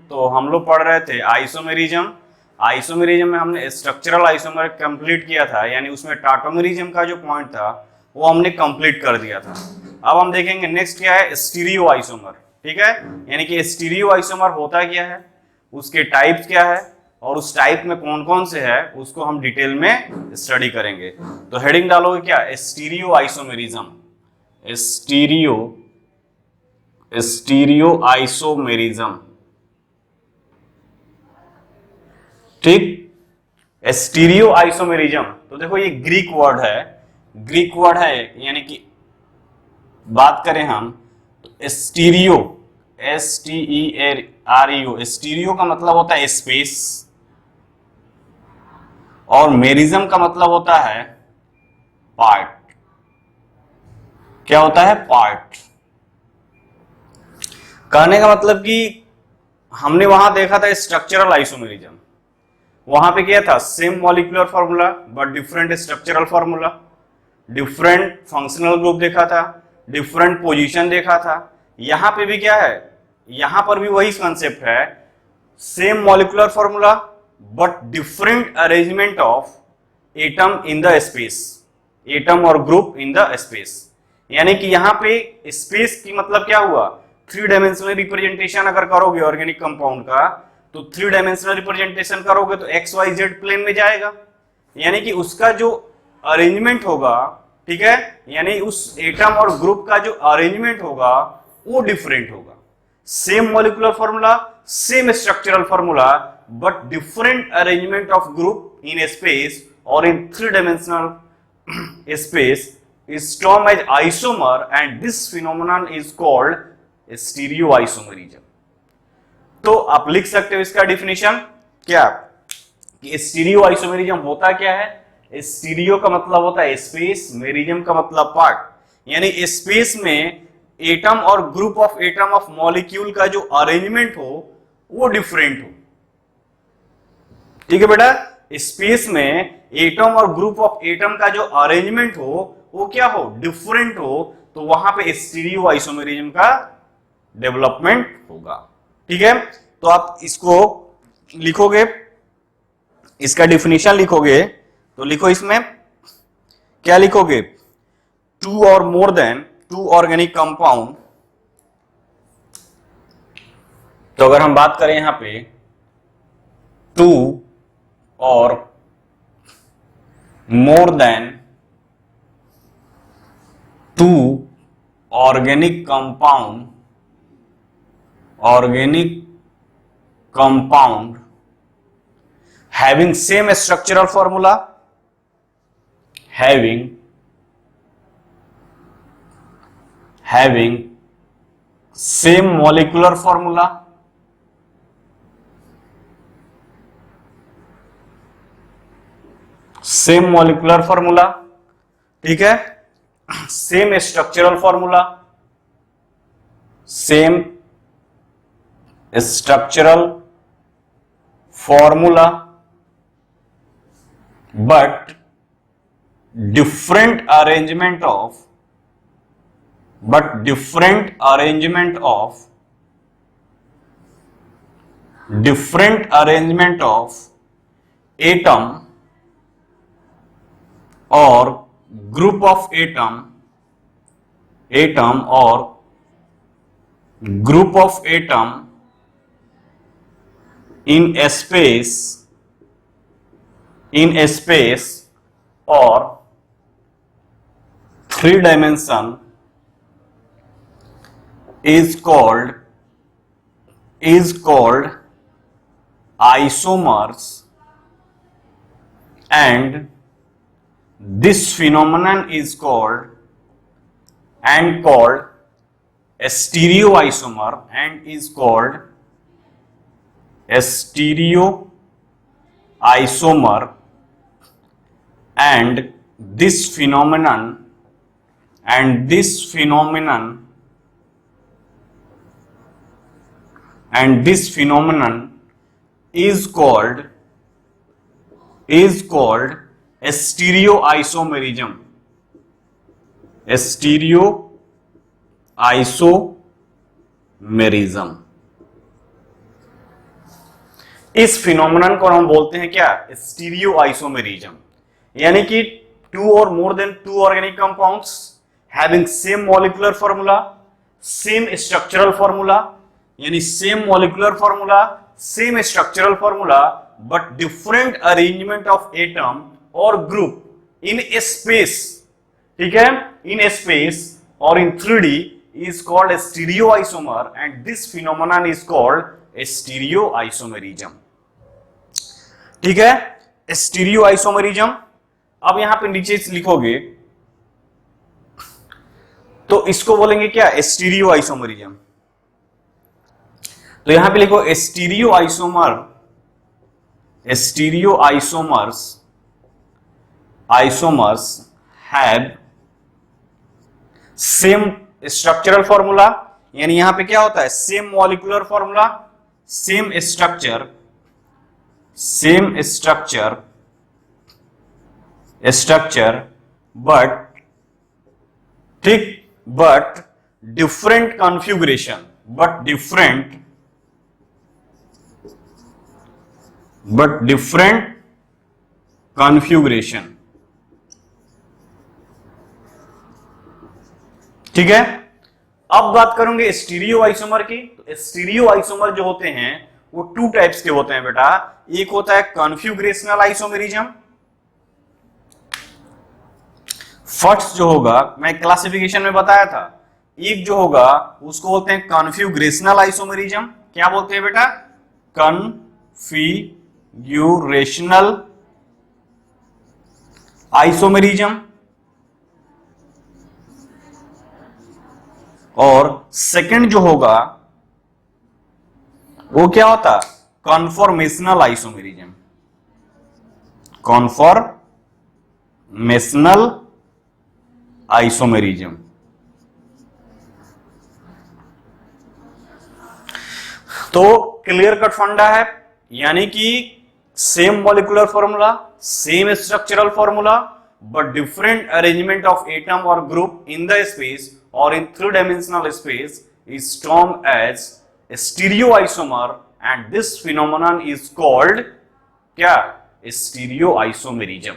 तो हम लोग पढ़ रहे थे आइसोमेरिज्म। आइसोमेरिज्म में हमने स्ट्रक्चरल आइसोमर कंप्लीट किया था, यानी उसमें टाटोमेरिज्म का जो पॉइंट था वो हमने कंप्लीट कर दिया था। अब हम देखेंगे नेक्स्ट क्या है, स्टीरियो आइसोमर। ठीक है, यानी कि स्टीरियो आइसोमर होता क्या है, उसके टाइप्स क्या है और उस टाइप में कौन कौन से है उसको हम डिटेल में स्टडी करेंगे। तो हेडिंग डालोगे क्या, stereo isomerism. Stereo stereo isomerism. ठीक, स्टीरियो आइसोमेरिज्म। तो देखो ये ग्रीक वर्ड है, ग्रीक वर्ड है, यानी कि बात करें हम तो स्टीरियो, STEREO, स्टीरियो का मतलब होता है स्पेस और मेरिज्म का मतलब होता है पार्ट। क्या होता है, पार्ट। कहने का मतलब कि हमने वहां देखा था स्ट्रक्चरल आइसोमेरिज्म, वहां पे क्या था, same molecular formula but different structural formula, different functional group देखा था, डिफरेंट पोजीशन देखा था। यहां पे भी क्या है, यहां पर भी वही कंसेप्ट है, same molecular formula but different arrangement of atom in the space, atom और ग्रुप इन द स्पेस। यानी कि यहां पे स्पेस की मतलब क्या हुआ, थ्री डायमेंशनल रिप्रेजेंटेशन अगर करोगे ऑर्गेनिक कंपाउंड का, तो थ्री डायमेंशनल रिप्रेजेंटेशन करोगे तो एक्स वाई जेड प्लेन में जाएगा, यानी कि उसका जो अरेंजमेंट होगा, ठीक है, यानी उस एटम और ग्रुप का जो अरेंजमेंट होगा वो डिफरेंट होगा। Same molecular formula, same structural formula but different arrangement of group in space और in three dimensional space is termed as isomer and this phenomenon is called stereoisomerism। तो आप लिख सकते हो इसका डिफिनेशन क्या, कि स्टीरियो आइसोमेरिज्म होता क्या है, स्टीरियो का मतलब होता है स्पेस, मेरिज्म का मतलब पार्ट, यानी स्पेस में एटम और group of atom of molecule का जो अरेंजमेंट हो वो डिफरेंट हो। ठीक है बेटा, स्पेस में एटम और ग्रुप ऑफ एटम का जो अरेंजमेंट हो वो क्या हो, डिफरेंट हो, तो वहां पे स्टीरियो आइसोमेरिज्म का डेवलपमेंट होगा। ठीक है, तो आप इसको लिखोगे, इसका डिफिनेशन लिखोगे तो लिखो इसमें क्या लिखोगे, टू और more than two organic compound. तो अगर हम बात करें यहां पे टू और more than two organic compound, organic compound having same structural formula, having same molecular formula, same molecular formula, ठीक है, same structural formula, same structural formula but different arrangement of atom or group of atom or group of atom in space or three dimension is called isomers, and this phenomenon is called stereoisomer and is called stereoisomer, and this phenomenon is called stereoisomerism, stereoisomerism। इस phenomenon को हम बोलते हैं क्या, stereo isomerism, यानी कि two और more than two organic compounds having same molecular formula, same structural formula, यानी same molecular formula, same structural formula, but different arrangement of atom और ग्रुप इन ए स्पेस, ठीक है, इन ए स्पेस और इन 3D is called a stereoisomer and this phenomenon is called a stereoisomerism, ठीक है, stereoisomerism। अब यहां पे नीचे लिखोगे तो इसको बोलेंगे क्या, stereoisomerism। तो यहां पे लिखो stereoisomers have same structural formula, यानी यहां पे क्या होता है, same molecular formula, same structure but ठीक, बट डिफरेंट कॉन्फ़िगरेशन, ठीक है। अब बात करेंगे स्टीरियो आइसोमर की। तो स्टीरियो आइसोमर जो होते हैं वो टू टाइप्स के होते हैं बेटा, एक होता है कॉन्फ़िगरेशनल आइसोमेरिज्म, फर्स्ट जो होगा मैं क्लासिफिकेशन में बताया था, एक जो होगा उसको बोलते हैं कॉन्फ़िगरेशनल आइसोमेरिज्म। क्या बोलते हैं बेटा, कॉन्फ़िगरेशनल आइसोमेरिज्म। और सेकंड जो होगा वो क्या होता, कॉन्फॉर्मेशनल आइसोमेरिज्म, तो क्लियर कट फंडा है, यानी कि same molecular formula, same structural formula, but different arrangement of atom or group in the space or in three-dimensional space is termed as a stereoisomer and this phenomenon is called क्या, stereoisomerism।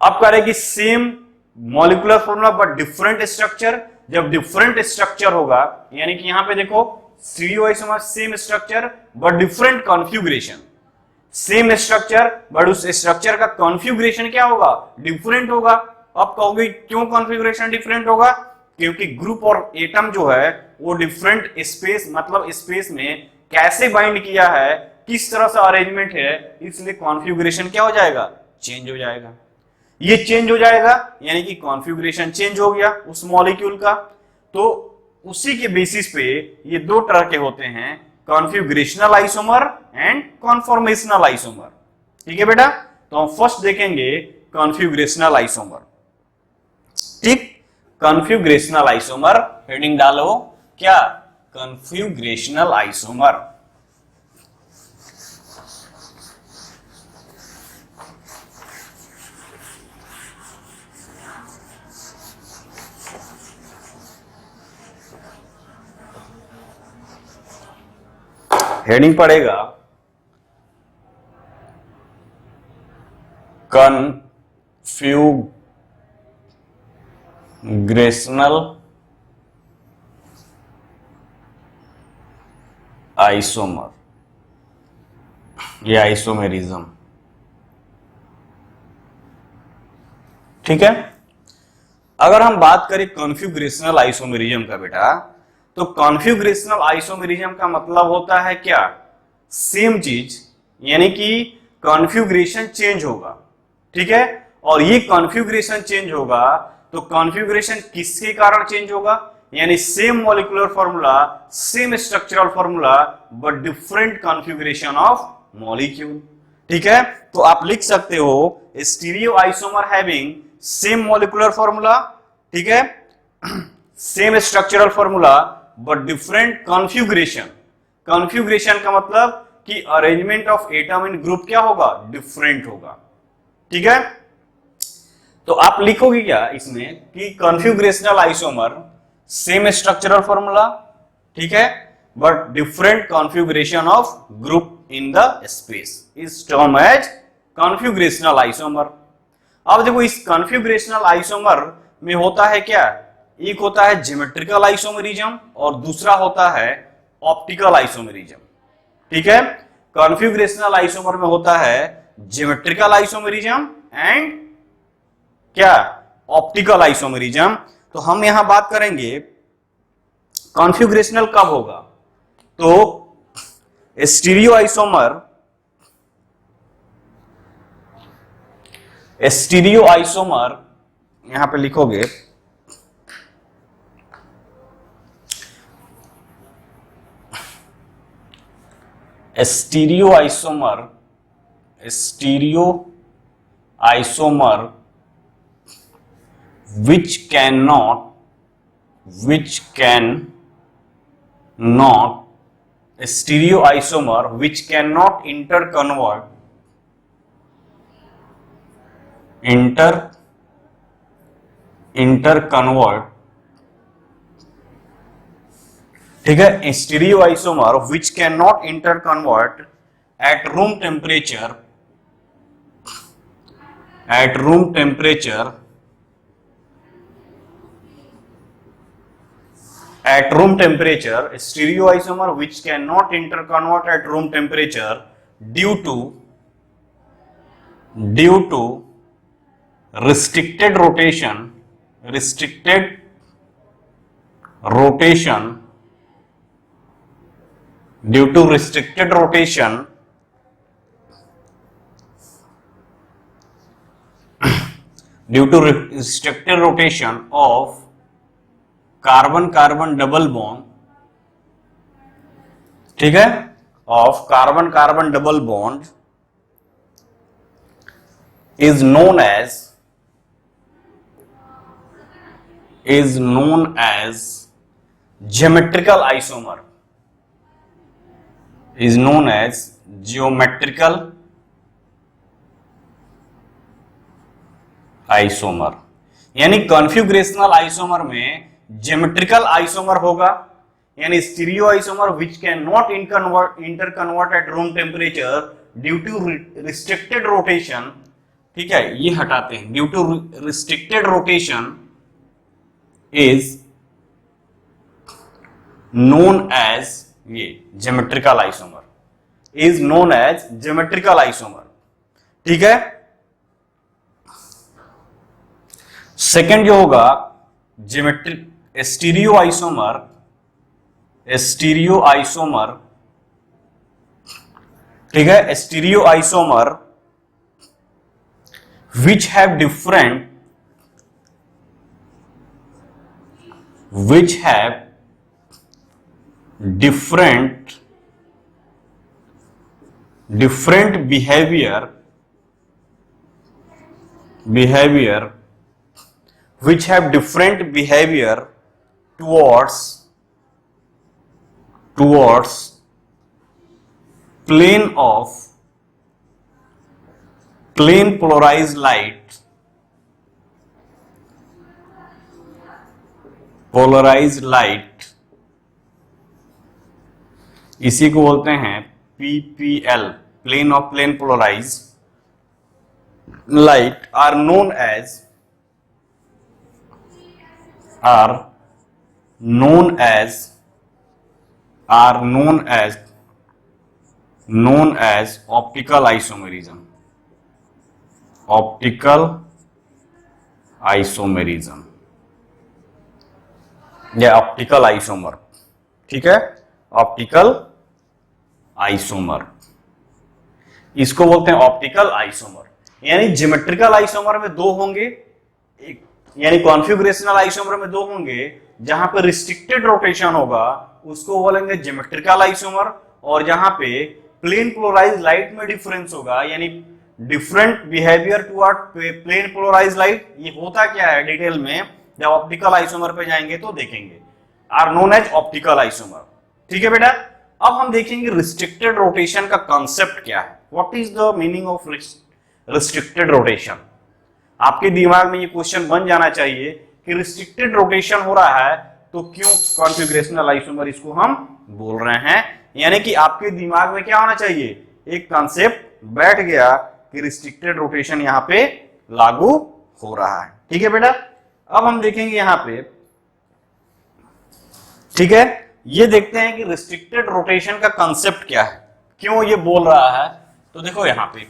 अब कह रहे कि same molecular formula but different structure, जब different structure होगा, यानी कि यहां पे देखो stereoisomer same structure but different configuration, same structure but उस स्ट्रक्चर का कॉन्फ़िगरेशन क्या होगा, डिफरेंट होगा। अब कहोगे क्यों कॉन्फ़िगरेशन डिफरेंट होगा, क्योंकि ग्रुप और एटम जो है वो डिफरेंट स्पेस, मतलब स्पेस में कैसे बाइंड किया है, किस तरह से अरेंजमेंट है, इसलिए कॉन्फ़िगरेशन क्या हो जाएगा, चेंज हो जाएगा। ये चेंज हो जाएगा यानी कि कॉन्फ़िगरेशन चेंज हो गया उस मॉलिक्यूल का। तो उसी के बेसिस पे ये दो तरह के होते हैं, configurational isomer and conformational isomer. ठीक है बेटा, तो हम फर्स्ट देखेंगे कॉन्फ़िगरेशनल आइसोमर। ठीक, कॉन्फ़िगरेशनल आइसोमर, हेडिंग डालो क्या, कॉन्फ़िगरेशनल आइसोमर। हेडिंग पड़ेगा कॉन्फ़िगरेशनल आइसोमर या आइसोमेरिज्म। ठीक है, अगर हम बात करें कॉन्फ़िगरेशनल आइसोमेरिज्म का बेटा, तो कॉन्फ़िगरेशनल आइसोमेरिज्म का मतलब होता है क्या, सेम चीज, यानी कि कॉन्फ़िगरेशन चेंज होगा। ठीक है, और ये कॉन्फ़िगरेशन चेंज होगा तो कॉन्फ़िगरेशन किसके कारण चेंज होगा, यानी same molecular formula, same structural formula but different configuration of molecule. ठीक है, तो आप लिख सकते हो stereo isomer having same molecular formula, ठीक है, same structural formula but different configuration. Configuration का मतलब कि arrangement of atom in group क्या होगा, डिफरेंट होगा। ठीक है, तो आप लिखोगे क्या इसमें कि configurational isomer same structural formula, ठीक है, but different configuration of group. in the space is termed as configurational isomer. अब देखो इस configurational isomer में होता है क्या, एक होता है ज्योमेट्रिकल आइसोमेरिज्म और दूसरा होता है ऑप्टिकल आइसोमेरिज्म. ठीक है, कॉन्फ़िगरेशनल आइसोमर में होता है ज्योमेट्रिकल आइसोमेरिज्म एंड क्या, ऑप्टिकल आइसोमेरिज्म. तो हम यहां बात करेंगे कॉन्फ़िगरेशनल कब होगा, तो स्टीरियो आइसोमर यहां पे लिखोगे stereo isomer which cannot stereoisomer which cannot interconvert ठीक है, stereoisomer which cannot interconvert at room temperature stereoisomer which cannot interconvert at room temperature due to restricted rotation due to restricted rotation of carbon double bond, ठीक है, of carbon double bond is known as geometrical isomer, यानी configurational isomer में geometrical isomer होगा, यानी stereoisomer which can not interconvert at room temperature due to restricted rotation. ठीक है, ये हटाते हैं, due to restricted rotation is known as ये ज्योमेट्रिकल आइसोमर, ठीक है. सेकेंड जो होगा ज्योमेट्रिक स्टीरियो आइसोमर, ठीक है, stereo isomer which have different behavior towards plane polarized light, इसी को बोलते हैं PPL, plane polarized light are known as optical isomerism. या ऑप्टिकल आइसोमर, ठीक है, ऑप्टिकल आइसोमर, इसको बोलते हैं ऑप्टिकल आइसोमर. यानी ज्योमेट्रिकल आइसोमर में दो होंगे, एक यानी कॉन्फ़िगरेशनल आइसोमर में दो होंगे, जहां पे रिस्ट्रिक्टेड रोटेशन होगा उसको बोलेंगे ज्योमेट्रिकल आइसोमर, और जहां पे प्लेन पोलराइज्ड लाइट में डिफरेंस होगा, यानी different behaviour toward plane polarised light. ये होता क्या है डिटेल में जब ऑप्टिकल आइसोमर पे जाएंगे तो देखेंगे, are known as optical isomer. ठीक है बेटा, अब हम देखेंगे रिस्ट्रिक्टेड रोटेशन का कॉन्सेप्ट क्या है. What is the meaning of restricted rotation. आपके दिमाग में ये क्वेश्चन बन जाना चाहिए कि रिस्ट्रिक्टेड रोटेशन हो रहा है तो क्यों कॉन्फ़िगरेशनल आइसोमर इसको हम बोल रहे हैं, यानी कि आपके दिमाग में क्या होना चाहिए, एक कॉन्सेप्ट बैठ गया कि रिस्ट्रिक्टेड रोटेशन यहां पे लागू हो रहा है। ठीक है बेटा, अब हम देखेंगे यहां पे, ठीक है, ये देखते हैं कि रिस्ट्रिक्टेड रोटेशन का कंसेप्ट क्या है, क्यों ये बोल रहा है। तो देखो यहां पे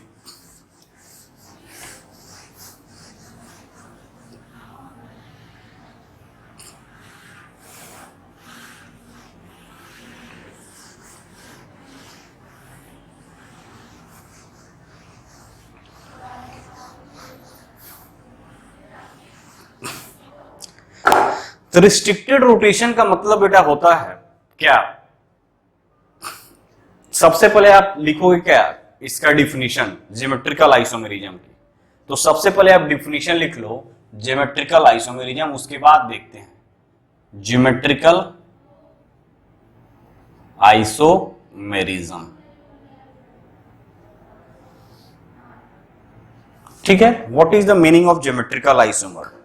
तो रिस्ट्रिक्टेड रोटेशन का मतलब बेटा होता है क्या, सबसे पहले आप लिखोगे क्या इसका डिफिनीशन ज्योमेट्रिकल आइसोमेरिज्म की। तो सबसे पहले आप डिफिनीशन लिख लो ज्योमेट्रिकल आइसोमेरिज्म, उसके बाद देखते हैं ज्योमेट्रिकल आइसोमेरिज्म। ठीक है, what is the meaning of geometrical isomer.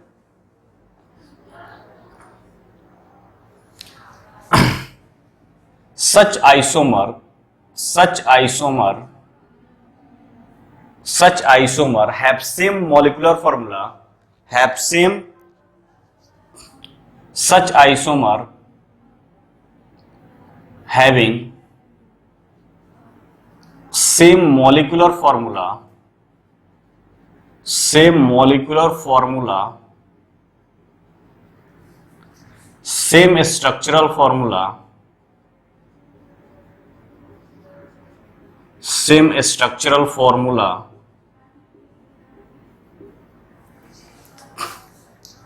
such isomer have same molecular formula, such isomer having same molecular formula, same structural formula,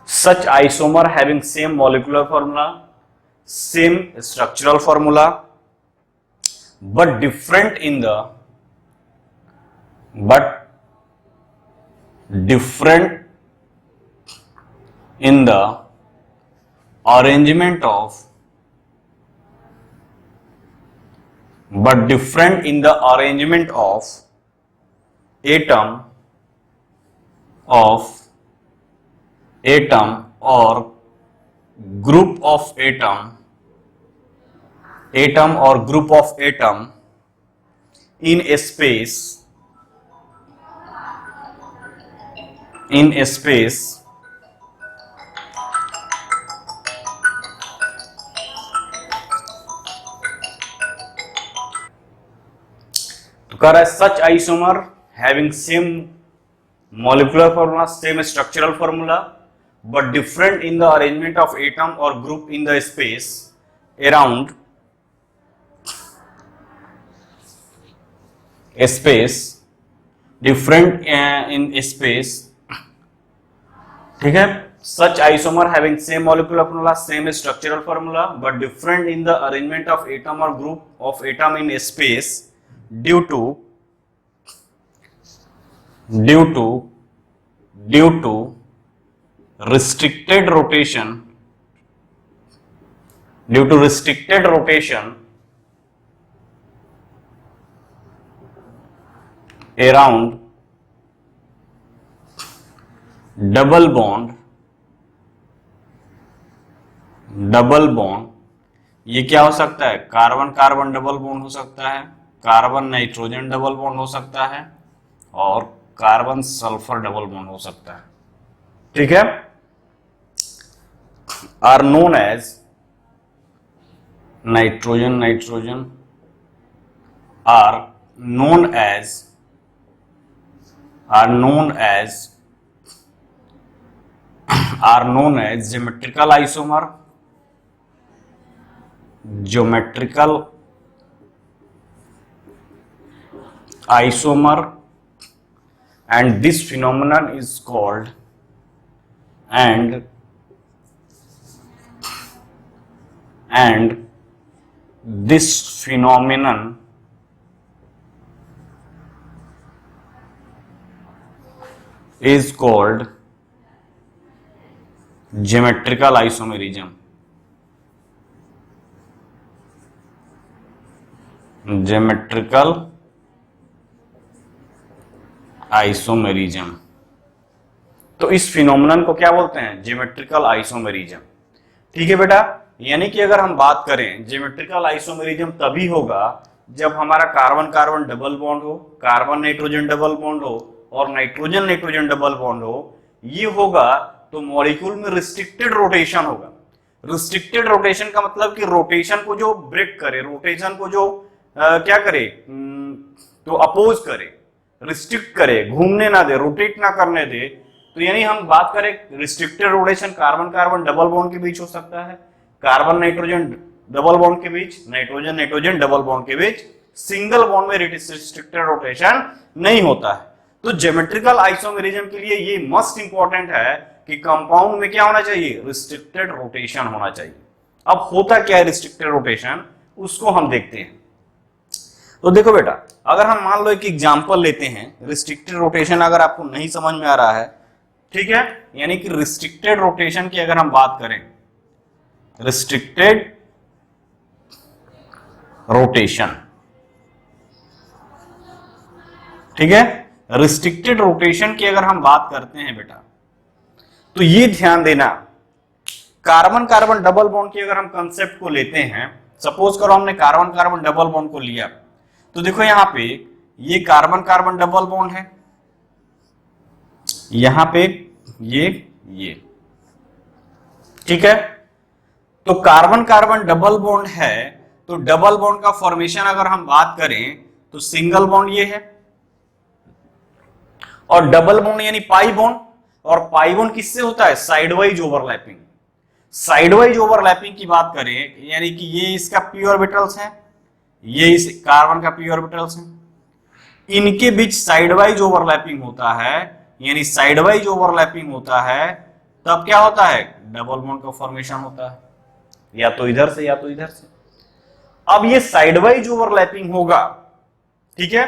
such isomer having same molecular formula, same structural formula, but different in the arrangement of atom or group of atom in a space तो कह रहा है such isomer having same molecular formula, same structural formula, but different in the arrangement of atom or group in the space around different in space। ठीक है, such isomer having same molecular formula, same structural formula, but different in the arrangement of atom or group of atom in space due to restricted rotation around double bond, ये क्या हो सकता है, carbon carbon double bond हो सकता है, carbon nitrogen double bond हो सकता है, और कार्बन सल्फर डबल बॉन्ड हो सकता है। ठीक है, are known as nitrogen are known as geometrical isomer, and this phenomenon is called geometrical isomerism. तो इस फिनोमेनन को क्या बोलते हैं, ज्योमेट्रिकल आइसोमेरिज्म। ठीक है बेटा, यानी कि अगर हम बात करें ज्योमेट्रिकल आइसोमेरिज्म तभी होगा जब हमारा कार्बन कार्बन डबल बॉन्ड हो, कार्बन नाइट्रोजन डबल बॉन्ड हो और नाइट्रोजन नाइट्रोजन डबल बॉन्ड हो। ये होगा तो मॉलिक्यूल में रिस्ट्रिक्टेड रोटेशन होगा। रिस्ट्रिक्टेड रोटेशन का मतलब कि रोटेशन को जो ब्रेक करे, रोटेशन को जो क्या करे, तो अपोज करे, रिस्ट्रिक्ट करे, घूमने ना दे, रोटेट ना करने दे। तो यानी हम बात करें restricted rotation carbon carbon double bond के बीच हो सकता है, कार्बन नाइट्रोजन डबल बॉन्ड के बीच, नाइट्रोजन नाइट्रोजन डबल बॉन्ड के बीच। सिंगल बॉन्ड में रिस्ट्रिक्टेड रोटेशन नहीं होता है। तो ज्योमेट्रिकल आइसोमेरिज्म के लिए ये मस्ट इंपॉर्टेंट है कि कंपाउंड में क्या होना चाहिए, रिस्ट्रिक्टेड रोटेशन होना चाहिए। अब होता क्या है रिस्ट्रिक्टेड रोटेशन, उसको हम देखते हैं। तो देखो बेटा, अगर हम मान लो एक एग्जांपल लेते हैं, रिस्ट्रिक्टेड रोटेशन अगर आपको नहीं समझ में आ रहा है, ठीक है, यानी कि रिस्ट्रिक्टेड रोटेशन की अगर हम बात करें, रिस्ट्रिक्टेड रोटेशन, ठीक है, रिस्ट्रिक्टेड रोटेशन की अगर हम बात करते हैं बेटा, तो ये ध्यान देना, कार्बन कार्बन डबल बॉन्ड की अगर हम कंसेप्ट को लेते हैं, सपोज करो हमने कार्बन कार्बन डबल बॉन्ड को लिया, तो देखो यहां पे ये कार्बन कार्बन डबल बॉन्ड है, यहां पे ये, ठीक है। तो कार्बन कार्बन डबल बॉन्ड है, तो डबल बॉन्ड का फॉर्मेशन अगर हम बात करें तो सिंगल बॉन्ड ये है, और डबल बॉन्ड यानी पाई बॉन्ड, और पाई बॉन्ड किससे होता है, साइडवाइज ओवरलैपिंग। साइडवाइज ओवरलैपिंग की बात करें, यानी कि ये इसका पी ऑर्बिटल्स है, ये इस कार्बन का पी ऑर्बिटल्स है, इनके बीच साइडवाइज ओवरलैपिंग होता है, यानी साइडवाइज ओवरलैपिंग होता है, तब क्या होता है, डबल बॉन्ड का फॉर्मेशन होता है, या तो इधर से या तो इधर से। अब ये साइडवाइज ओवरलैपिंग होगा, ठीक है।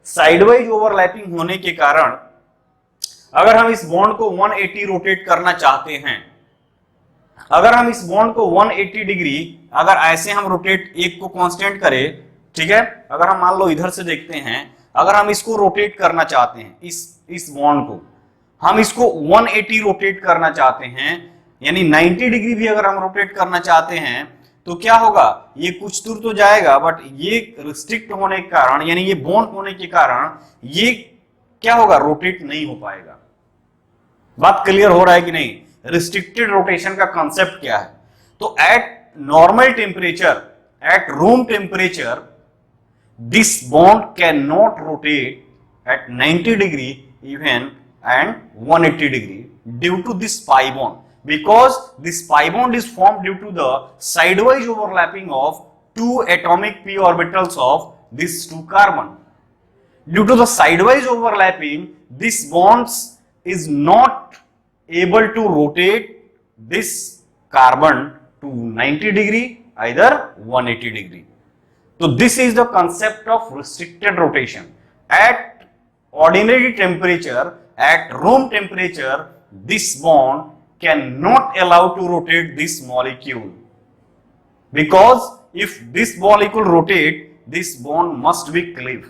साइडवाइज ओवरलैपिंग होने के कारण अगर हम इस बॉन्ड को 180 रोटेट करना चाहते हैं, अगर हम इस बॉन्ड को 180 डिग्री अगर ऐसे हम रोटेट, एक को कांस्टेंट करें, ठीक है, अगर हम मान लो इधर से देखते हैं, अगर हम इसको रोटेट करना चाहते हैं, इस बॉन्ड को हम इसको 180 रोटेट करना चाहते हैं, यानी 90 डिग्री भी अगर हम रोटेट करना चाहते हैं, तो क्या होगा, ये कुछ दूर तो जाएगा, बट ये रिस्ट्रिक्ट होने के कारण, यानी ये बॉन्ड होने के कारण ये क्या होगा, रोटेट नहीं हो पाएगा। बात क्लियर हो रहा है कि नहीं। रिस्ट्रिक्टेड रोटेशन का कंसेप्ट क्या है, तो eight normal temperature, at room temperature, this bond can not rotate eight 90 degree even and 180 degree due to this pi bond, because this pi bond is formed due to the sidewise overlapping of two atomic p orbitals of these two carbon. Due to the sidewise overlapping, this bonds is not able to rotate this carbon to 90 degree, either 180 degree. So this is the concept of restricted rotation. At ordinary temperature, at room temperature, this bond cannot allow to rotate this molecule, because if this molecule rotate, this bond must be cleave.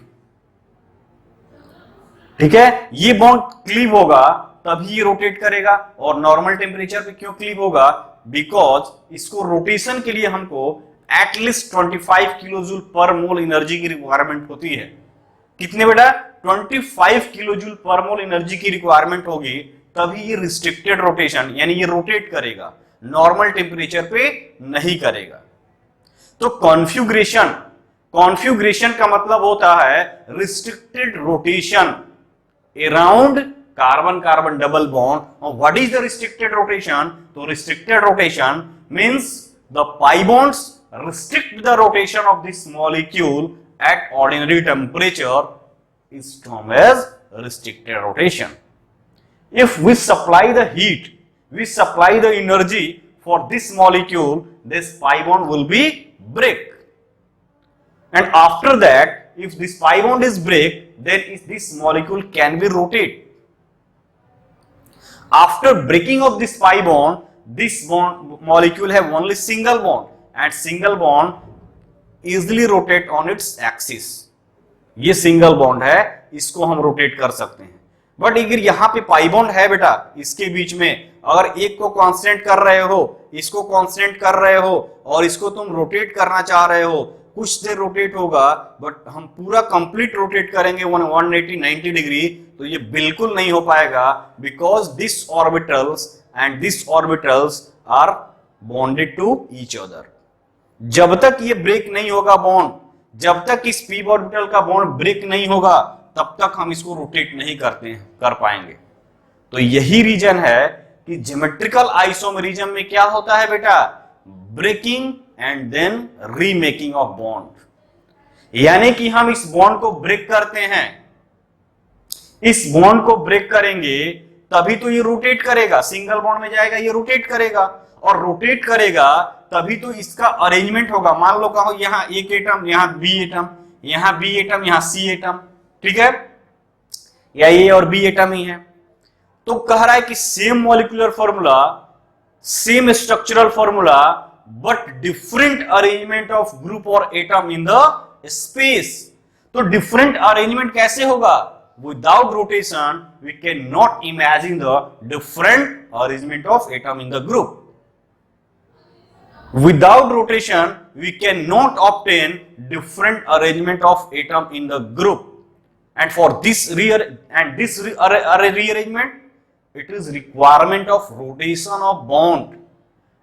ठीक है, ये bond cleave होगा तभी ये rotate करेगा। और normal temperature पे क्यों क्लीव होगा, बिकॉज इसको रोटेशन के लिए हमको एटलीस्ट 25 किलोजूल पर मोल एनर्जी की रिक्वायरमेंट होती है। कितने बेटा, 25 किलोजूल पर मोल एनर्जी की रिक्वायरमेंट होगी, तभी ये रिस्ट्रिक्टेड रोटेशन, यानी ये रोटेट करेगा, नॉर्मल टेम्परेचर पे नहीं करेगा। तो कॉन्फ़िगरेशन, कॉन्फ़िगरेशन का मतलब होता है restricted rotation around carbon carbon double bond. और what is the restricted rotation, तो restricted rotation means the pi bonds restrict the rotation of this molecule at ordinary temperature is termed as restricted rotation. If we supply the heat, we supply the energy for this molecule, this pi bond will be break, and after that, if this pi bond is break, then this molecule can be rotate. After breaking of this pi bond, this molecule have only single bond, and single bond easily rotate on its axis. ये single bond है, इसको हम rotate कर सकते हैं। But अगर यहाँ पे पाई बॉन्ड है बेटा इसके बीच में, अगर एक को कांस्टेंट कर रहे हो, इसको कांस्टेंट कर रहे हो और इसको तुम रोटेट करना चाह रहे हो, कुछ देर रोटेट होगा बट हम पूरा कंप्लीट रोटेट करेंगे 180 90 डिग्री तो ये बिल्कुल नहीं हो पाएगा, because this orbitals and this orbitals are bonded to each other. जब तक ये ब्रेक नहीं होगा बॉन्ड, जब तक इस p ऑर्बिटल का बॉन्ड ब्रेक नहीं होगा तब तक हम इसको रोटेट नहीं कर पाएंगे। तो यही रीजन है कि ज्योमेट्रिकल आइसोमेरिज्म में क्या होता है बेटा, breaking and then remaking of bond. यानी कि हम इस बॉन्ड को ब्रेक करते हैं, इस बॉन्ड को ब्रेक करेंगे तभी तो ये रोटेट करेगा, सिंगल बॉन्ड में जाएगा ये रोटेट करेगा, और रोटेट करेगा तभी तो इसका अरेंजमेंट होगा। मान लो कहो यहाँ एक एटम, यहाँ बी एटम, यहाँ बी एटम, यहाँ सी एटम, ठीक है, या ए और बी एटम ही है। तो कह रहा है कि same molecular formula, same structural formula but different arrangement of group और एटम इन द स्पेस। तो डिफरेंट अरेंजमेंट कैसे होगा, without rotation we can not imagine the different arrangement of atom in the group. Without rotation, we cannot obtain different arrangement of atom in the group, and for this rearrangement, it is requirement of rotation of bond,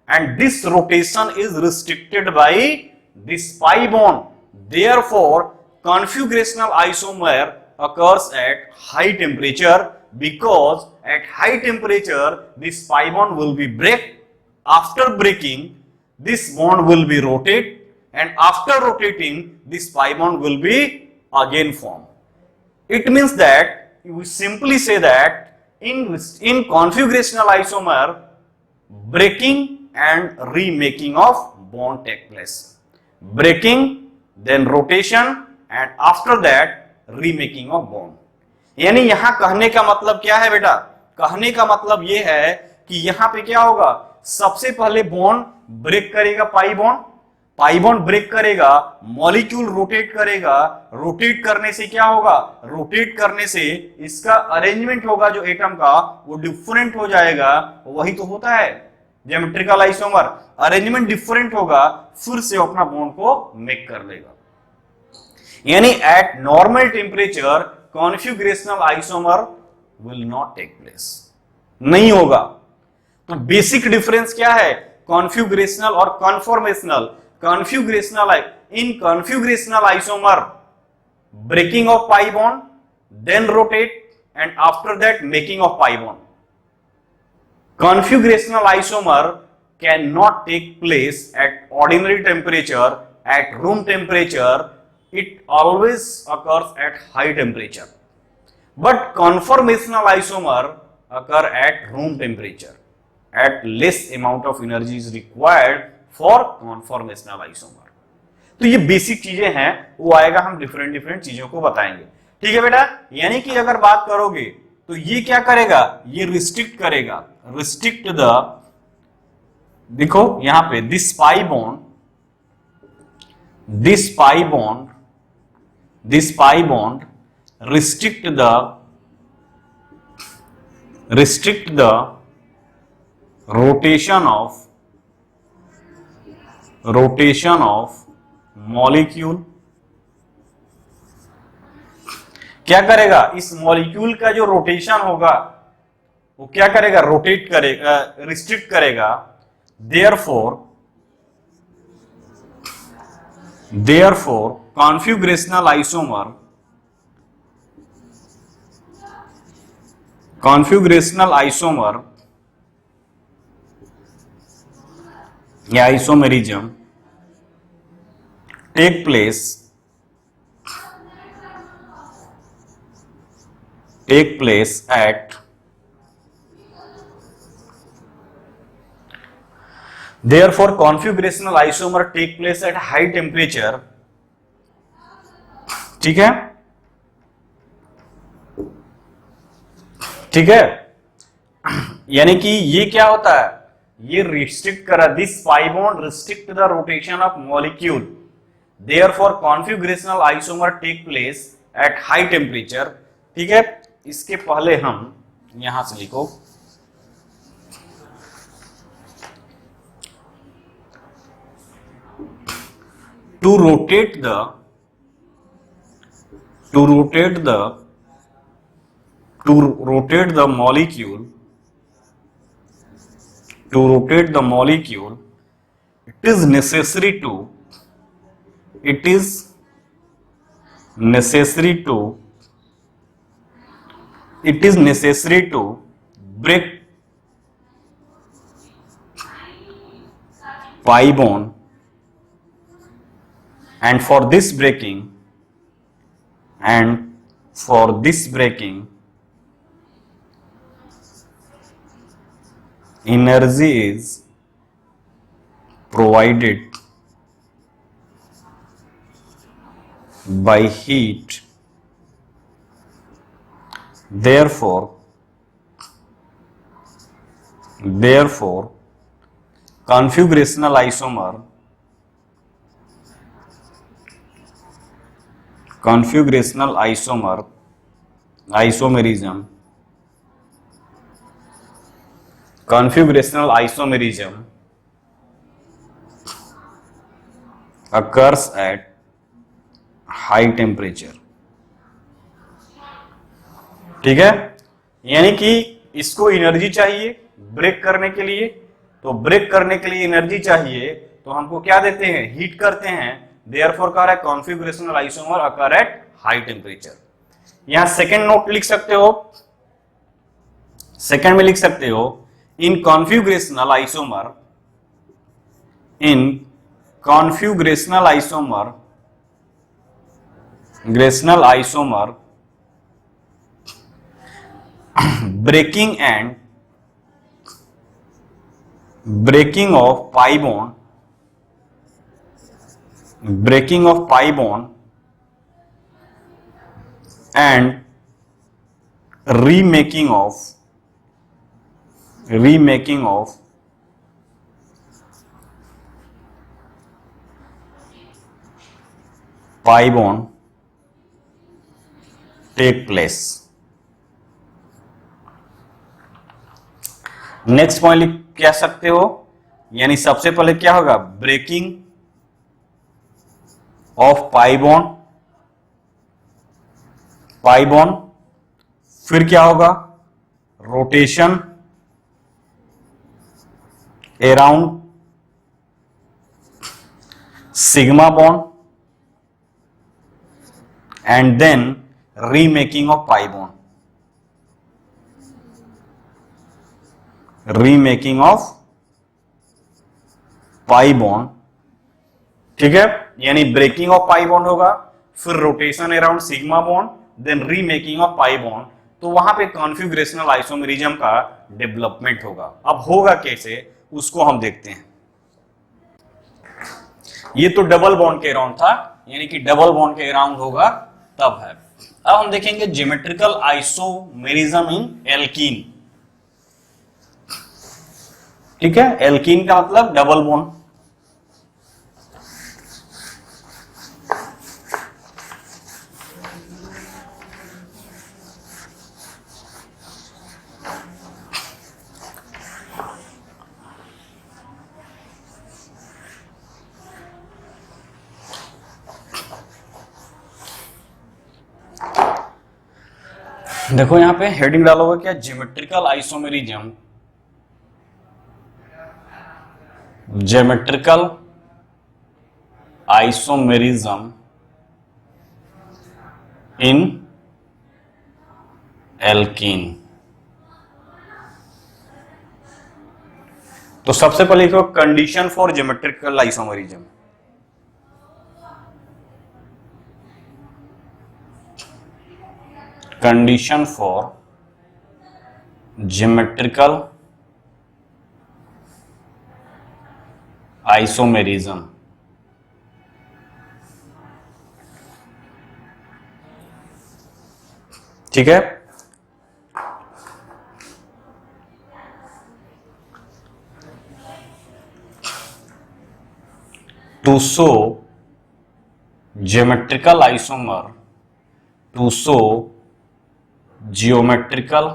and this rotation is restricted by this pi bond. Therefore, configurational isomer occurs at high temperature, because at high temperature this pi bond will be break. After breaking, this bond will be rotate, and after rotating this pi bond will be again formed. It means that we simply say that in configurational isomer breaking and remaking of bond take place. Breaking, then rotation, and after that remaking of bond. यानी यहां कहने का मतलब क्या है बेटा, कहने का मतलब यह है कि यहां पे क्या होगा, सबसे पहले बॉन्ड ब्रेक करेगा, पाई बॉन्ड ब्रेक करेगा, मॉलिक्यूल रोटेट करेगा, रोटेट करने से क्या होगा, रोटेट करने से इसका अरेंजमेंट होगा जो एटम का वो डिफरेंट हो जाएगा। वही तो होता है ज्योमेट्रिकल आइसोमर, अरेंजमेंट डिफरेंट होगा, फिर से अपना बॉन्ड को मेक कर लेगा। यानी at normal temperature configurational isomer will not take place, नहीं होगा। तो बेसिक डिफरेंस क्या है, कॉन्फिगरेशनल और conformational. Configurational, in configurational isomer breaking of pi bond, then rotate, and after that making of pi bond. Configurational isomer can not take place at ordinary temperature, at room temperature, it always occurs at high temperature, but conformational isomer occur at room temperature, at less amount of energy is required for conformational isomer। तो ये basic चीजें हैं, वो आएगा हम different चीजों को बताएंगे, ठीक है बेटा। यानी कि अगर बात करोगे तो ये क्या करेगा, ये रिस्ट्रिक्ट करेगा, रिस्ट्रिक्ट द, देखो यहां पे this pi bond, this pi bond restrict the rotation of molecule। क्या करेगा, इस मॉलिक्यूल का जो रोटेशन होगा वो क्या करेगा, रोटेट करेगा, रिस्ट्रिक्ट करेगा। Therefore, configurational isomer या isomerism take place at, therefore configurational isomer take place at high temperature, ठीक है, ठीक है। यानी कि ये क्या होता है, ये रिस्ट्रिक्ट करा, this pi bond restrict the rotation of molecule, therefore configurational isomer take place at high temperature, ठीक है। इसके पहले हम यहां से लिखो to rotate the to rotate the to rotate the molecule to rotate the molecule it is necessary to it is necessary to it is necessary to break pi bond, and for this breaking energy is provided by heat. Therefore configurational isomerism occurs at high temperature. ठीक है, यानी कि इसको energy चाहिए break करने के लिए, तो ब्रेक करने के लिए एनर्जी चाहिए, तो हमको क्या देते हैं, हीट करते हैं। देयरफॉर कह रहा है configurational isomer occur at high temperature. यहां सेकंड नोट लिख सकते हो, सेकंड में लिख सकते हो in configurational isomer breaking of pi bond and remaking of pi bond take place। Next point लिख क्या सकते हो, यानी सबसे पहले क्या होगा, ब्रेकिंग ऑफ पाई बॉन्ड, फिर क्या होगा, rotation around sigma bond and then remaking of pi bond, remaking of pi bond. ठीक है, यानी ब्रेकिंग ऑफ पाई बॉन्ड होगा, फिर rotation around sigma bond, then remaking of pi bond. तो वहां पे कॉन्फिगरेशनल आइसोमेरिज्म का डेवलपमेंट होगा। अब होगा कैसे, उसको हम देखते हैं। ये तो डबल बॉन्ड के अराउंड था, यानी कि डबल बॉन्ड के अराउंड होगा तब है। अब हम देखेंगे ज्योमेट्रिकल आइसोमेरिज्म इन एल्कीन। ठीक है, एल्कीन का मतलब डबल बॉन्ड। देखो यहां पे हेडिंग डालोगे क्या, geometrical isomerism, geometrical isomerism in alkene. तो सबसे पहले लिखो condition for geometrical isomerism. Condition for geometrical isomerism. ठीक है, to show geometrical isomer, to show geometrical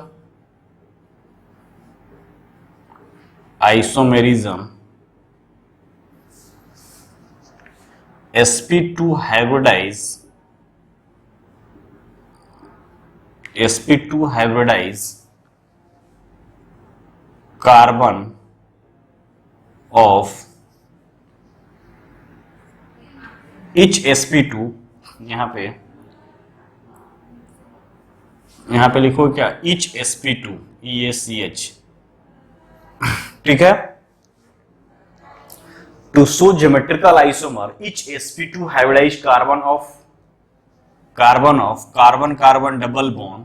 isomerism sp2 hybridize carbon of each sp2, यहां पे लिखो क्या, each sp2 EACH, ठीक है। To show geometrical isomer, each sp2 hybridized carbon of carbon double bond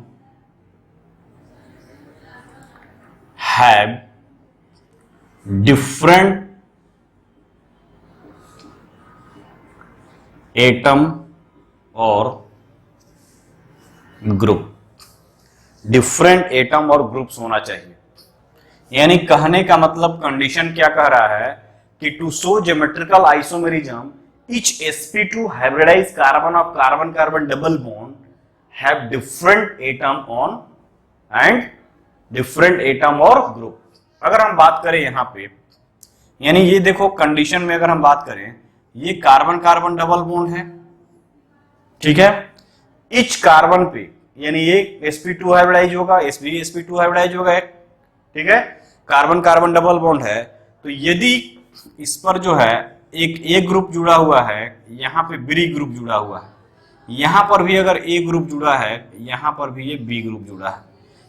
have different atom और group, different atom और groups होना चाहिए। यानी कहने का मतलब कंडीशन क्या कह रहा है कि to show geometrical isomerism each sp2 hybridized carbon of carbon double bond have different atom on and different atom और group। अगर हम बात करें यहां पे, यानी ये देखो कंडीशन में अगर हम बात करें, ये कार्बन डबल बॉन्ड है, ठीक है। इच कार्बन पे यानी ये sp2 हाइब्रिडाइज होगा, sp2 हाइब्रिडाइज होगा, ठीक है। कार्बन डबल बॉन्ड है, तो यदि इस पर जो है एक ए ग्रुप जुड़ा हुआ है, यहाँ पे बी ग्रुप जुड़ा हुआ है, यहाँ पर भी अगर ए ग्रुप जुड़ा है, यहाँ पर भी ये बी ग्रुप जुड़ा है,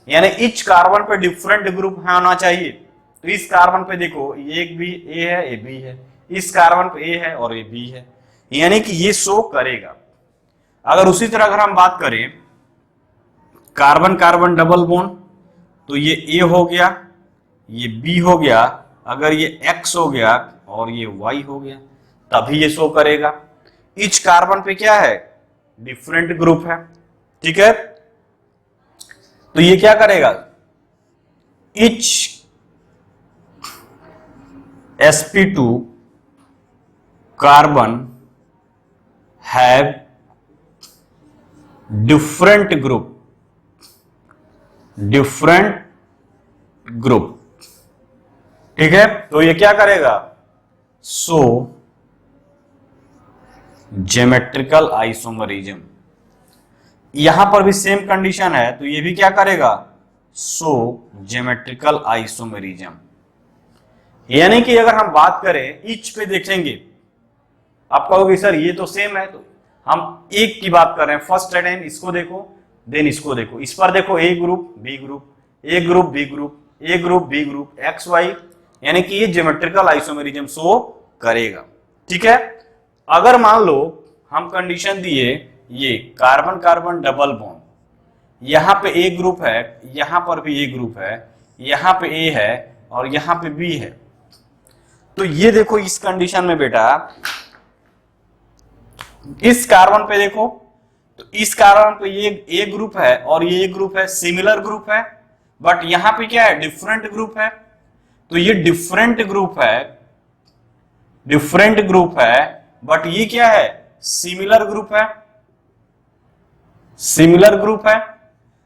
यानी इच कार्बन पे डिफरेंट ग्रुप होना चाहिए। तो इस कार्बन पे देखो एक भी ए है, ए बी है, इस कार्बन पे ए है और ए बी है, यानी कि ये शो करेगा। अगर उसी तरह अगर हम बात करें कार्बन डबल बॉन्ड, तो ये ए हो गया, ये बी हो गया, अगर ये एक्स हो गया और ये वाई हो गया, तभी ये शो करेगा। इच कार्बन पे क्या है, डिफरेंट ग्रुप है, ठीक है। तो ये क्या करेगा, etch sp2 carbon have different group, ठीक है। तो ये क्या करेगा, सो ज्योमेट्रिकल आइसोमरिज्म। यहां पर भी सेम कंडीशन है, तो ये भी क्या करेगा, सो ज्योमेट्रिकल आइसोमरिज्म। यानी कि अगर हम बात करें इच पे देखेंगे, आप कहोगे सर ये तो सेम है, तो हम एक की बात कर रहे हैं, फर्स्ट एडेन, इसको देखो देन इसको देखो, इस पर देखो A group B group, A group B group, A group B group, X Y, यानी कि ये ज्योमेट्रिकल आइसोमेरिज्म शो करेगा, ठीक है। अगर मान लो हम कंडीशन दिए ये कार्बन डबल बॉन्ड, यहां पे ए ग्रुप है, यहां पर भी ए ग्रुप है, यहां पे ए है और यहां पे बी है, तो ये देखो इस कंडीशन में बेटा इस कार्बन पे देखो, तो इस कार्बन पे ये ए ग्रुप है और ये ए ग्रुप है, सिमिलर ग्रुप है, बट यहां पे क्या है, डिफरेंट ग्रुप है। तो ये डिफरेंट ग्रुप है, बट ये क्या है, सिमिलर ग्रुप है।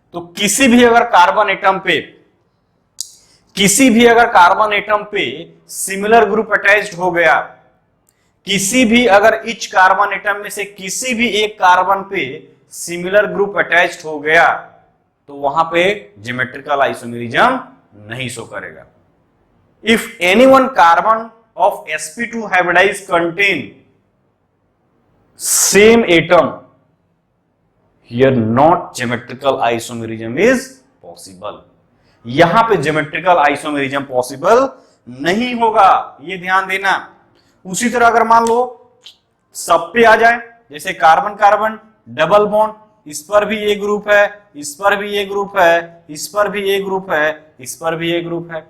तो किसी भी अगर कार्बन एटम पे सिमिलर ग्रुप अटैच्ड हो गया, किसी भी अगर इच कार्बन एटम में से किसी भी एक कार्बन पे सिमिलर ग्रुप अटैच्ड हो गया, तो वहां पे ज्योमेट्रिकल आइसोमेरिज्म नहीं शो करेगा। If any one carbon of sp2 hybridized contain same atom, here not geometrical isomerism is possible। यहां पे ज्योमेट्रिकल आइसोमेरिज्म पॉसिबल नहीं होगा, ये ध्यान देना। उसी तरह अगर मान लो सब पे आ जाए, जैसे कार्बन डबल बॉन्ड, इस पर भी ए ग्रुप है, इस पर भी ए ग्रुप है, इस पर भी ए ग्रुप है, इस पर भी ए ग्रुप है,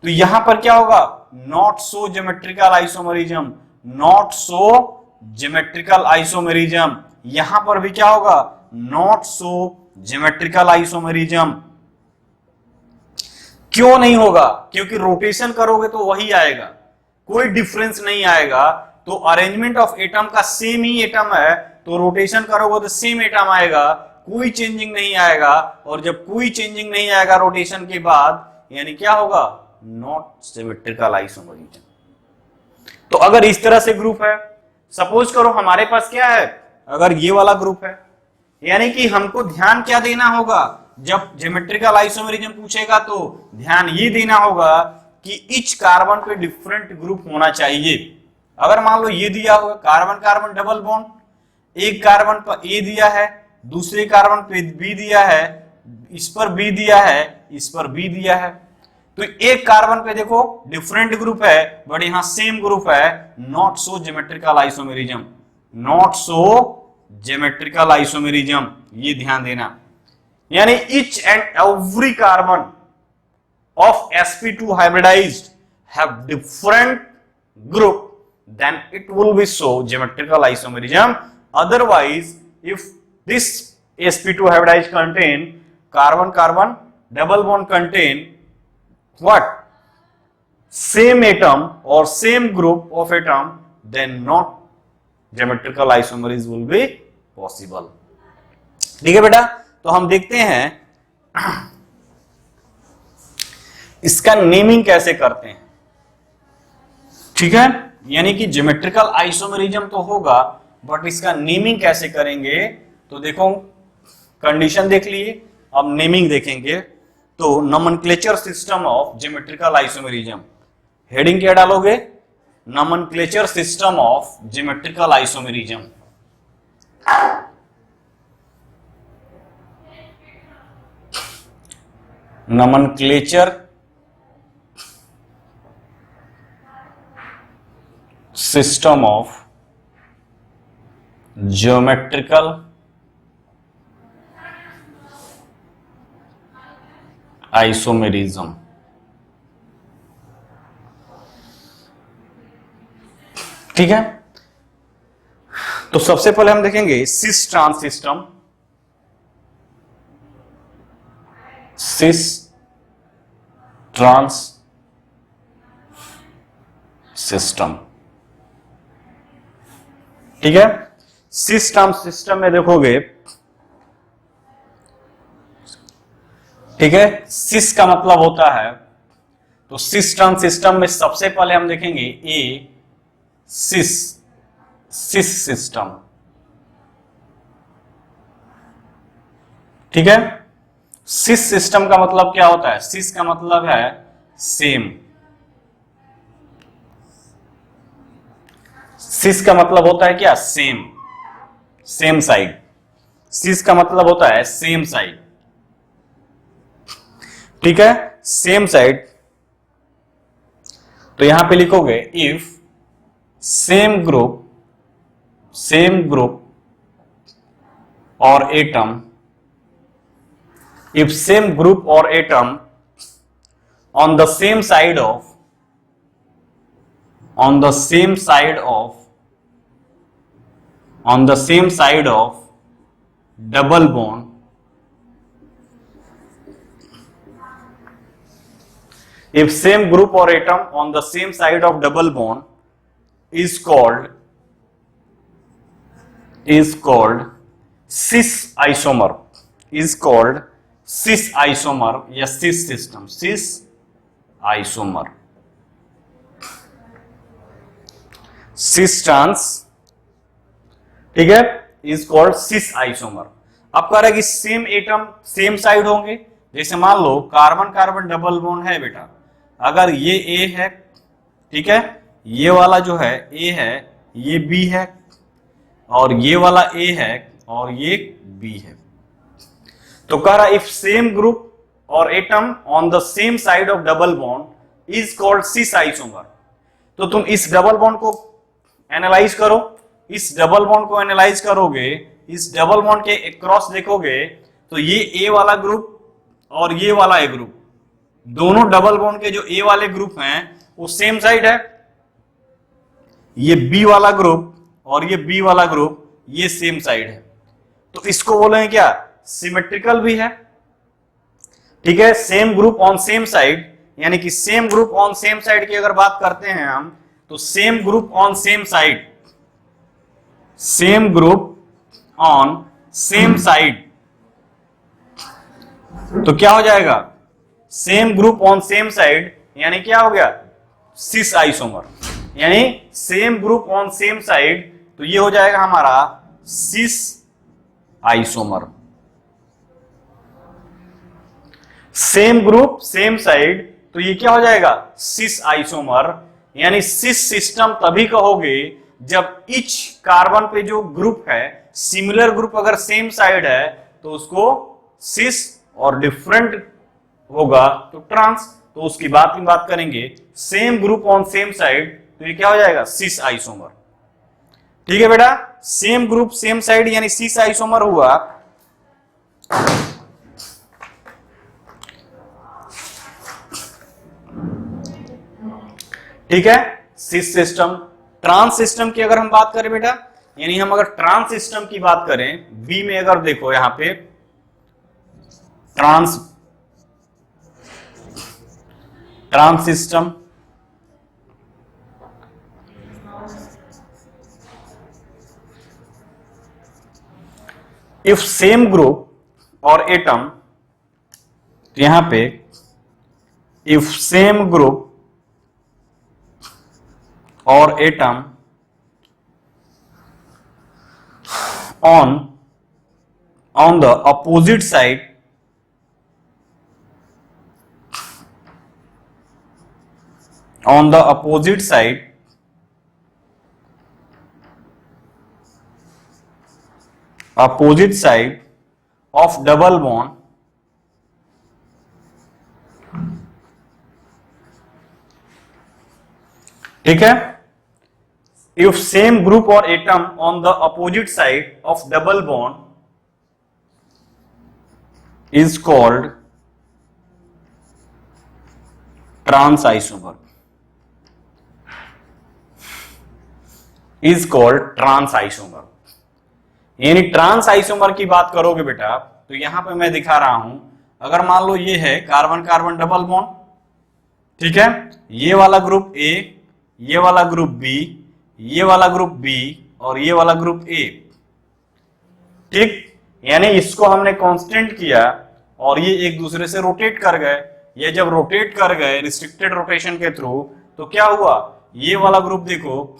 तो यहां पर क्या होगा, not so geometrical isomerism, not so geometrical isomerism. यहां पर भी क्या होगा, नॉट सो ज्योमेट्रिकल आइसोमेरिज्म। क्यों नहीं होगा, क्योंकि रोटेशन करोगे तो वही आएगा, कोई डिफरेंस नहीं आएगा। तो अरेंजमेंट ऑफ एटम का सेम ही एटम है, तो रोटेशन करोगे तो सेम एटम आएगा, कोई चेंजिंग नहीं आएगा, और जब कोई चेंजिंग नहीं आएगा रोटेशन के बाद, यानी क्या होगा, नॉट सिमेट्रिकल आइसोमरिज्म। तो अगर इस तरह से ग्रुप है, सपोज करो हमारे पास क्या है, अगर ये वाला ग्रुप है, यानी कि हमको ध्यान क्या देना होगा, जब ज्योमेट्रिकल आइसोमरिज्म पूछेगा तो ध्यान ये देना होगा कि ईच कार्बन पे डिफरेंट ग्रुप होना चाहिए। अगर मान लो ये दिया हुआ कार्बन कार्बन डबल बॉन्ड, एक कार्बन पर ए दिया है, दूसरे कार्बन पे बी दिया है, इस पर बी दिया है, इस पर बी दिया है, तो एक कार्बन पे देखो डिफरेंट ग्रुप है बट यहां सेम ग्रुप है, not so geometrical isomerism, not so geometrical isomerism, ये ध्यान देना। यानी each and every carbon of sp2 hybridized have different group, then it will be so geometrical isomerism. Otherwise, if this sp2 hybridized contain carbon carbon double bond contain what, same atom or same group of atom, then not geometrical isomerism will be possible. ठीक है बेटा, तो हम देखते हैं इसका naming कैसे करते हैं। ठीक है, यानी कि ज्योमेट्रिकल आइसोमेरिज्म तो होगा बट इसका नेमिंग कैसे करेंगे, तो देखो कंडीशन देख लिए, अब नेमिंग देखेंगे। तो nomenclature system of geometrical isomerism, heading क्या डालोगे, nomenclature system of geometrical isomerism. Nomenclature system of geometrical isomerism. ठीक है, तो सबसे पहले हम देखेंगे cis trans system, cis trans system. ठीक है, सिस ट्रांस सिस्टम में देखोगे, ठीक है, सिस का मतलब होता है, तो सिस ट्रांस सिस्टम में सबसे पहले हम देखेंगे ए सिस, सिस सिस्टम। ठीक है, सिस सिस्टम का मतलब क्या होता है, सिस का मतलब है सेम, सिस का मतलब होता है क्या, सेम, सेम साइड, सिस का मतलब होता है सेम साइड। ठीक है, सेम साइड, तो यहां पे लिखोगे इफ सेम ग्रुप और atom, if same group or atom on the same side of double bond, if same group or atom on the same side of double bond is called cis isomer, is called cis isomer या cis system, cis isomer, cis trans, ठीक है, is called cis isomer। अब कह रहा है कि same atom same side होंगे, जैसे मान low carbon carbon double bond है बेटा, अगर ये ए है, ठीक है, ये वाला जो है ए है, ये बी है, और ये वाला ए है और ये बी है, तो कह रहा इफ सेम ग्रुप और atom on the same side of double bond is called cis isomer. तो तुम इस डबल बॉन्ड को एनालाइज करो, इस डबल बॉन्ड को एनालाइज करोगे, इस डबल बॉन्ड के क्रॉस देखोगे तो ये ए वाला ग्रुप और ये वाला ए ग्रुप, दोनों डबल बॉन्ड के जो ए वाले ग्रुप हैं वो सेम साइड है, ये बी वाला ग्रुप और ये बी वाला ग्रुप ये सेम साइड है, तो इसको बोलेंगे क्या, सिमेट्रिकल भी है। ठीक है, same group on same side, यानी कि same group on same side की अगर बात करते हैं हम, तो same group on same side, same group on same side तो क्या हो जाएगा, same group on same side, यानी क्या हो गया, सिस आइसोमर, यानी same group on same side, तो ये हो जाएगा हमारा सिस isomer. Same group same side, तो ये क्या हो जाएगा, सिस आइसोमर, यानी सिस सिस्टम तभी कहोगे जब इच कार्बन पे जो ग्रुप है, सिमिलर ग्रुप अगर सेम साइड है तो उसको सिस, और डिफरेंट होगा तो ट्रांस, तो उसकी बात करेंगे। Same group on same side, तो ये क्या हो जाएगा, सिस आइसोमर। ठीक है बेटा, सेम ग्रुप सेम साइड यानी सिस आइसोमर हुआ। ठीक है, सिस सिस्टम। ट्रांस सिस्टम की अगर हम बात करें बेटा, यानी हम अगर ट्रांस सिस्टम की बात करें, बी में अगर देखो यहां पे trans system, if same group और एटम, तो यहां पे इफ सेम ग्रुप और atom on the opposite side of double bond, ठीक है, if same group or atom on the opposite side of double bond is called trans isomer, यानी trans isomer की बात करोगे बेटा, तो यहां पे मैं दिखा रहा हूं, अगर मान लो ये है कार्बन कार्बन डबल बॉन्ड, ठीक है, ये वाला ग्रुप ए, ये वाला ग्रुप बी, ये वाला ग्रुप बी और ये वाला ग्रुप ए, ठीक, यानी इसको हमने कांस्टेंट किया और ये एक दूसरे से रोटेट कर गए। ये जब रोटेट कर गए रिस्ट्रिक्टेड रोटेशन के थ्रू, तो क्या हुआ, ये वाला ग्रुप देखो,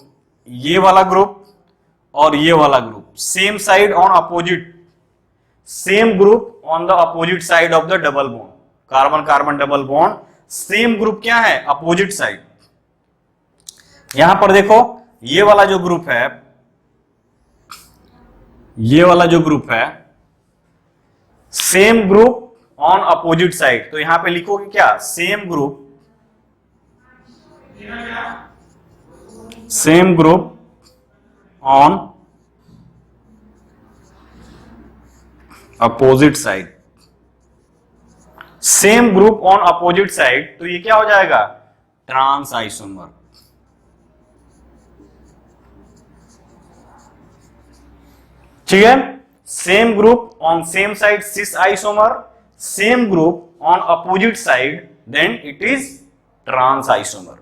ये वाला ग्रुप और ये वाला group same side on opposite, same group on the opposite side of the double bond, carbon carbon double bond, same group क्या है, अपोजिट साइड। यहां पर देखो, ये वाला जो ग्रुप है, ये वाला जो ग्रुप है, same group on opposite side, तो यहां पे लिखोगे क्या, same group on opposite side, same group on opposite side, तो ये क्या हो जाएगा, ट्रांस आइसोमर। ठीक है, same group on same side cis isomer, same group on opposite side then it is trans isomer.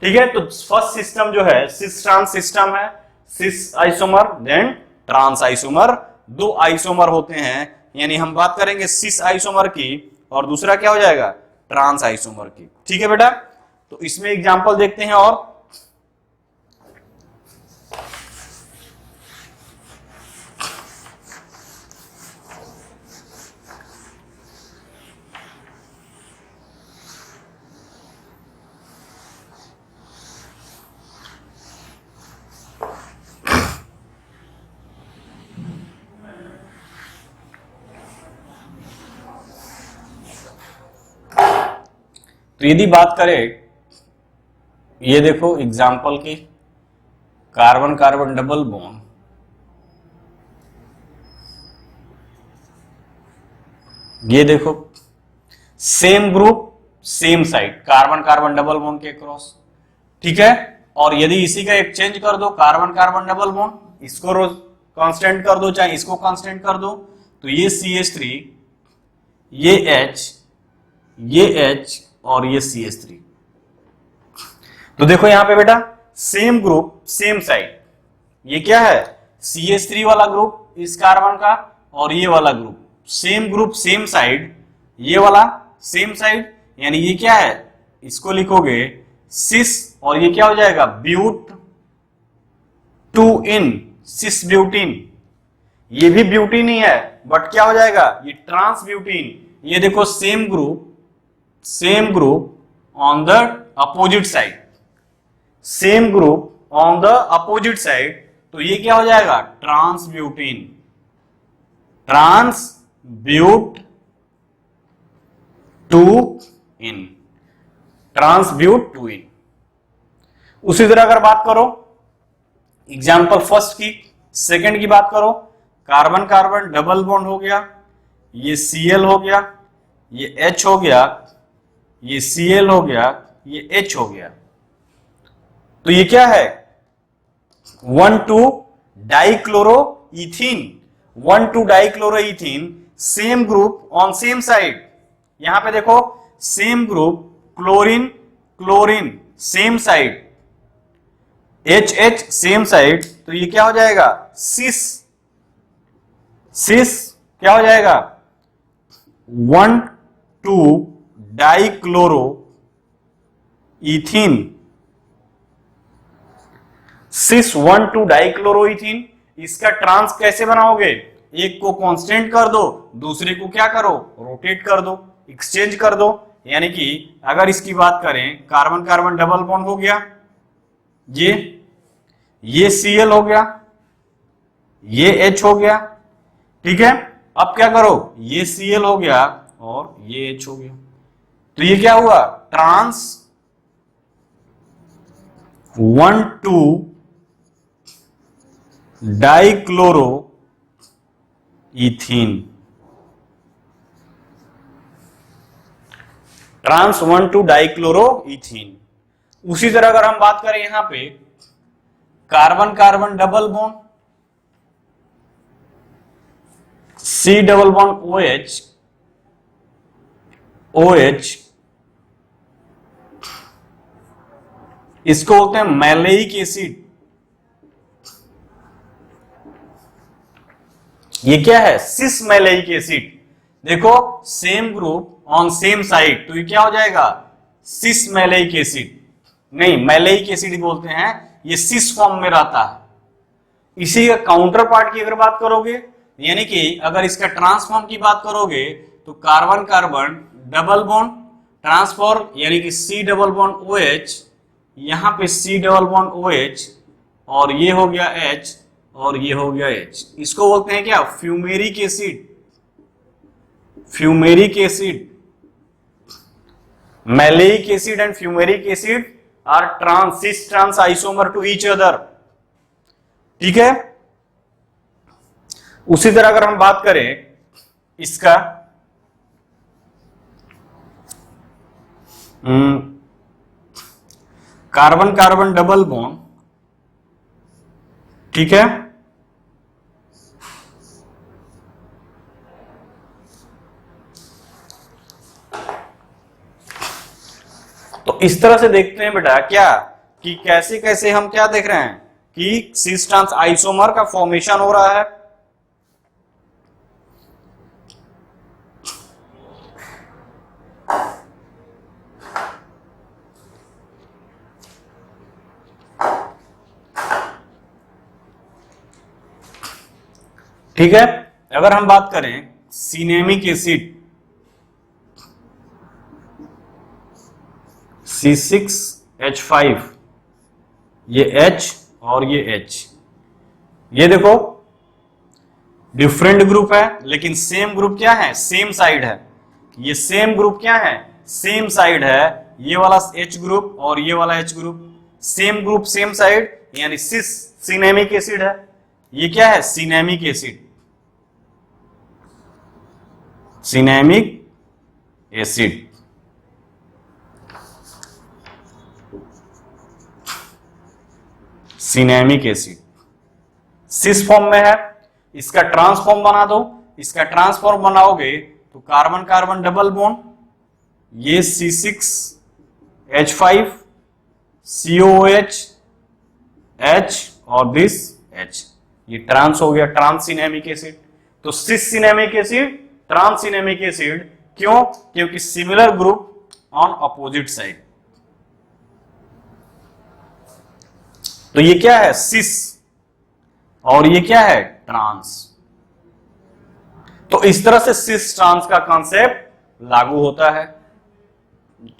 ठीक है, तो फर्स्ट सिस्टम जो है सिस ट्रांस सिस्टम है, cis isomer then trans isomer, दो आइसोमर होते हैं, यानी हम बात करेंगे सिस आइसोमर की और दूसरा क्या हो जाएगा, ट्रांस आइसोमर की। ठीक है बेटा, तो इसमें एग्जांपल देखते हैं और तो यदि बात करें, ये देखो एग्जाम्पल की, कार्बन कार्बन डबल बॉन्ड, ये देखो same group same side, carbon carbon double bond के क्रॉस, ठीक है, और यदि इसी का एक्सचेंज कर दो, कार्बन कार्बन डबल बॉन्ड, इसको रोज कांस्टेंट कर दो चाहे इसको कांस्टेंट कर दो, तो ये CH3, ये H और ये CH3। तो देखो यहां पे बेटा सेम ग्रुप सेम साइड, ये क्या है, CH3 वाला ग्रुप इस कार्बन का और ये वाला group, same group same side, ये वाला सेम साइड, यानी ये क्या है, इसको लिखोगे सिस, और ये क्या हो जाएगा, ब्यूट टू इन, सिस ब्यूटीन। ये भी ब्यूटीन ही है, बट क्या हो जाएगा, ये ट्रांस ब्यूटीन। ये देखो same group on the opposite side, same group on the opposite side, तो ये क्या हो जाएगा, trans butene, trans but two ene, trans but two ene. उसी तरह अगर बात करो एग्जाम्पल फर्स्ट की, सेकंड की बात करो, कार्बन कार्बन डबल बॉन्ड हो गया, ये Cl हो गया, ये H हो गया, ये Cl हो गया, ये H हो गया, तो ये क्या है, 1,2 dichloroethene, 1,2 dichloroethene, same group on same side. यहां पे देखो same group, chlorine chlorine same side, HH same side, तो ये क्या हो जाएगा, सिस, सिस क्या हो जाएगा, 1,2 डाइक्लोरो इथीन, सिस 1,2 डाइक्लोरोइथीन। इसका ट्रांस कैसे बनाओगे, एक को कांस्टेंट कर दो, दूसरे को क्या करो, रोटेट कर दो, एक्सचेंज कर दो। यानी कि अगर इसकी बात करें, कार्बन कार्बन डबल बॉन्ड हो गया, ये Cl हो गया, ये H हो गया, ठीक है। अब क्या करो, ये Cl हो गया और ये H हो गया, तो ये क्या हुआ, trans 1,2 dichloro ethene, trans 1,2 dichloro ethene. उसी तरह अगर हम बात करें यहां पे carbon carbon double bond, C double bond OH, OH, इसको बोलते हैं मैलेइक एसिड। ये क्या है, सिस मैलेइक एसिड। देखो same group on same side, तो ये क्या हो जाएगा, सिस मैलेइक एसिड, नहीं मैलेइक एसिड ही बोलते हैं, ये सिस फॉर्म में रहता है। इसी का काउंटर पार्ट की अगर बात करोगे, यानी कि अगर इसका ट्रांसफॉर्म की बात करोगे, तो carbon carbon double bond transform, यानी कि C डबल बॉन्ड OH, यहां पे C डबल बॉन्ड OH, और ये हो गया H, और ये हो गया H। इसको बोलते हैं क्या, fumaric acid, fumaric acid. Maleic acid and fumaric acid are trans, cis trans isomer to each other, ठीक है। उसी तरह अगर हम बात करें इसका कार्बन कार्बन डबल बॉन्ड, ठीक है, तो इस तरह से देखते हैं बेटा क्या, कि कैसे कैसे हम क्या देख रहे हैं कि सिस ट्रांस आइसोमर का फॉर्मेशन हो रहा है। ठीक है, अगर हम बात करें सिनेमिक एसिड, C6H5, ये H और ये H, ये देखो डिफरेंट ग्रुप है लेकिन सेम ग्रुप क्या है, सेम साइड है। ये सेम ग्रुप क्या है, सेम साइड है। ये वाला H ग्रुप और ये वाला H group, same group same side, यानी सिस सिनेमिक एसिड है। ये क्या है, cinnamic acid, cinnamic acid. Cinnamic acid cis form में है। इसका ट्रांसफॉर्म बना दो, इसका ट्रांसफॉर्म बनाओगे तो कार्बन कार्बन डबल बॉन्ड, ये C6H5 COOH H और दिस H, ये ट्रांस हो गया, ट्रांस सिनेमिक एसिड। तो cis cinnamic acid, trans cinnamic acid, क्यों? क्योंकि similar group on opposite side. तो ये क्या है? सिस, और ये क्या है? ट्रांस। तो इस तरह से सिस ट्रांस का कॉन्सेप्ट लागू होता है।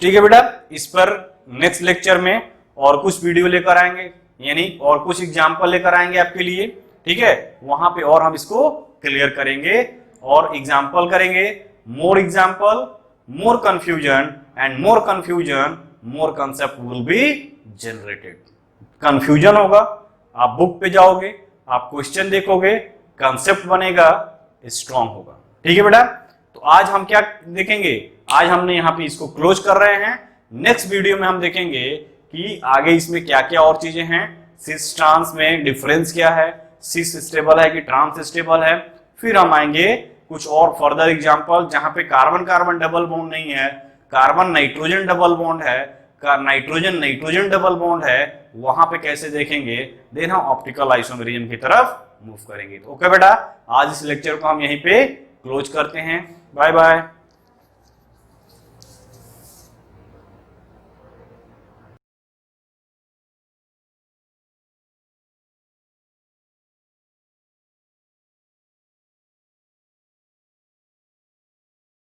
ठीक है बेटा, इस पर नेक्स्ट लेक्चर में और कुछ वीडियो लेकर आएंगे, यानी और कुछ एग्जाम्पल लेकर आएंगे आपके लिए। ठीक है, वहां पे और हम इसको क्लियर करेंगे और एग्जाम्पल करेंगे। More example, more confusion, and more confusion, more concept will be generated. Confusion होगा, आप बुक पे जाओगे, आप क्वेश्चन देखोगे, कंसेप्ट बनेगा, स्ट्रॉन्ग होगा। ठीक है बेटा, तो आज हम क्या देखेंगे? आज हमने यहां पे इसको क्लोज कर रहे हैं। नेक्स्ट वीडियो में हम देखेंगे कि आगे इसमें क्या क्या और चीजें हैं, सिस ट्रांस में डिफरेंस क्या है, सिस स्टेबल है कि ट्रांस स्टेबल है। फिर हम आएंगे कुछ और फर्दर एग्जांपल जहां पे कार्बन कार्बन डबल बॉन्ड नहीं है, कार्बन नाइट्रोजन डबल बॉन्ड है, नाइट्रोजन नाइट्रोजन डबल बॉन्ड है, वहां पे कैसे देखेंगे। देन हम ऑप्टिकल आइसोमेरिज्म की तरफ मूव करेंगे। तो ओके बेटा, आज इस लेक्चर को हम यहीं पे क्लोज करते हैं। Bye bye.